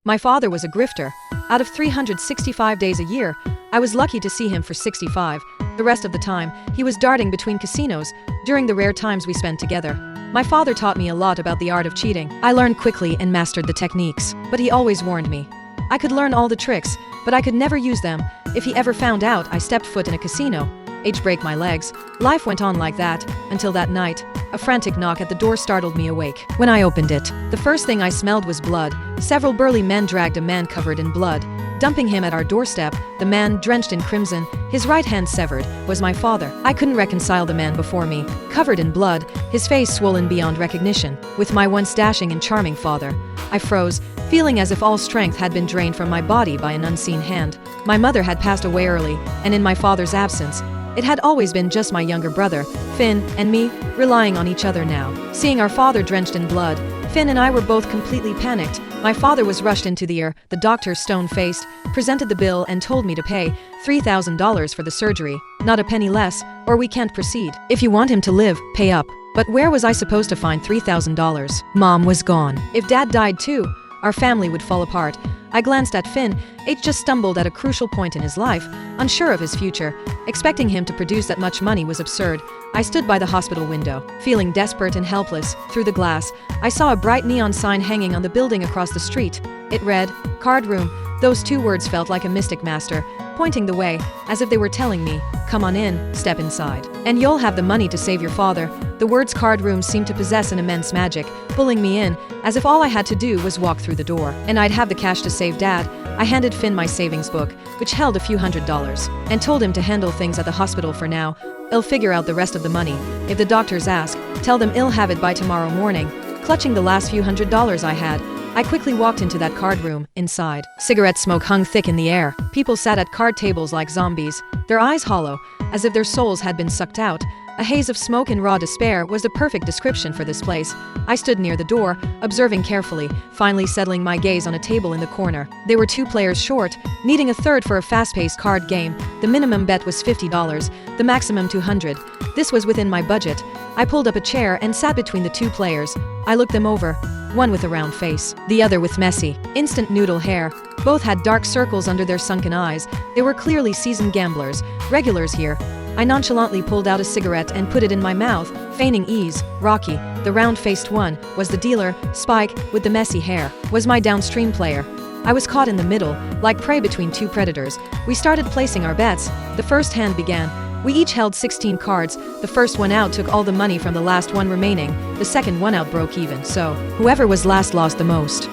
My father was a grifter. Out of 365 days a year, I was lucky to see him for 65. The rest of the time, he was darting between casinos during the rare times we spent together. My father taught me a lot about the art of cheating. I learned quickly and mastered the techniques, but he always warned me. I could learn all the tricks, but I could never use them. If he ever found out I stepped foot in a casino, I'd break my legs. Life went on like that, until that night. A frantic knock at the door startled me awake. When I opened it, the first thing I smelled was blood. Several burly men dragged a man covered in blood, dumping him at our doorstep. The man, drenched in crimson, his right hand severed, was my father. I couldn't reconcile the man before me, covered in blood, his face swollen beyond recognition, with my once dashing and charming father. I froze, feeling as if all strength had been drained from my body by an unseen hand. My mother had passed away early, and in my father's absence, it had always been just my younger brother, Finn, and me, relying on each other now. Seeing our father drenched in blood, Finn and I were both completely panicked. My father was rushed into the ER. The doctor, stone-faced, presented the bill and told me to pay $3,000 for the surgery, not a penny less, or we can't proceed. If you want him to live, pay up. But where was I supposed to find $3,000? Mom was gone. If Dad died too, our family would fall apart. I glanced at Finn. H just stumbled at a crucial point in his life, unsure of his future. Expecting him to produce that much money was absurd. I stood by the hospital window, feeling desperate and helpless. Through the glass, I saw a bright neon sign hanging on the building across the street. It read, "Card Room." Those two words felt like a mystic master, pointing the way, as if they were telling me, "Come on in, step inside. And you'll have the money to save your father." The words card room seemed to possess an immense magic, pulling me in, as if all I had to do was walk through the door. And I'd have the cash to save Dad. I handed Finn my savings book, which held a few $100s, and told him to handle things at the hospital for now. I'll figure out the rest of the money. If the doctors ask, tell them I'll have it by tomorrow morning. Clutching the last few $100s I had, I quickly walked into that card room. Inside, cigarette smoke hung thick in the air. People sat at card tables like zombies, their eyes hollow, as if their souls had been sucked out. A haze of smoke and raw despair was the perfect description for this place. I stood near the door, observing carefully, finally settling my gaze on a table in the corner. They were 2 players short, needing a third for a fast-paced card game. The minimum bet was $50, the maximum $200. This was within my budget. I pulled up a chair and sat between the 2 players. I looked them over, one with a round face, the other with messy, instant noodle hair. Both had dark circles under their sunken eyes. They were clearly seasoned gamblers, regulars here. I nonchalantly pulled out a cigarette and put it in my mouth, feigning ease. Rocky, the round-faced one, was the dealer. Spike, with the messy hair, was my downstream player. I was caught in the middle, like prey between 2 predators. We started placing our bets. The first hand began. We each held 16 cards. The first one out took all the money from the last one remaining. The second one out broke even, so whoever was last lost the most.